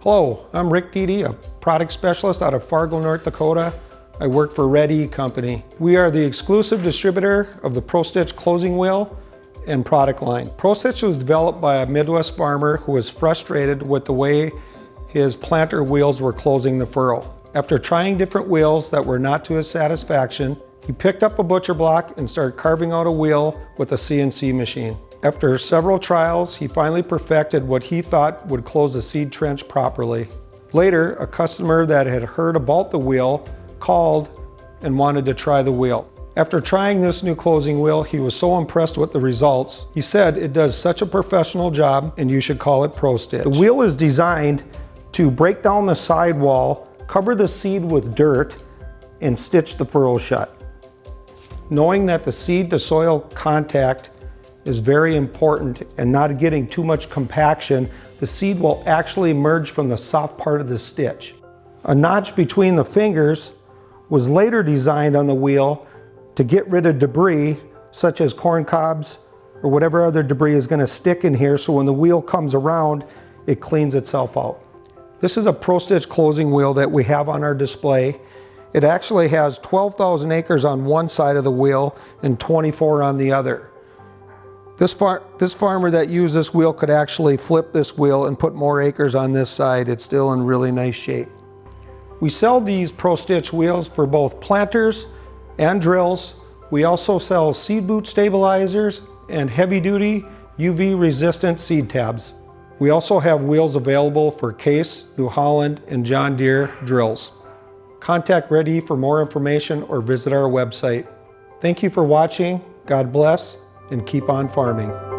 Hello, I'm Rick Deedy, a product specialist out of Fargo, North Dakota. I work for Red E Company. We are the exclusive distributor of the Pro-Stitch closing wheel and product line. Pro-Stitch was developed by a Midwest farmer who was frustrated with the way his planter wheels were closing the furrow. After trying different wheels that were not to his satisfaction, he picked up a butcher block and started carving out a wheel with a CNC machine. After several trials, he finally perfected what he thought would close the seed trench properly. Later, a customer that had heard about the wheel called and wanted to try the wheel. After trying this new closing wheel, he was so impressed with the results. He said it does such a professional job and you should call it Pro-Stitch. The wheel is designed to break down the sidewall, cover the seed with dirt, and stitch the furrow shut. Knowing that the seed to soil contact is very important and not getting too much compaction, the seed will actually emerge from the soft part of the stitch. A notch between the fingers was later designed on the wheel to get rid of debris such as corn cobs or whatever other debris is going to stick in here, so when the wheel comes around, it cleans itself out. This is a Pro-Stitch closing wheel that we have on our display. It actually has 12,000 acres on one side of the wheel and 24 on the other. This farmer that used this wheel could actually flip this wheel and put more acres on this side. It's still in really nice shape. We sell these Pro-Stitch wheels for both planters and drills. We also sell seed boot stabilizers and heavy-duty UV resistant seed tabs. We also have wheels available for Case, New Holland, and John Deere drills. Contact Red E for more information or visit our website. Thank you for watching. God bless, and keep on farming.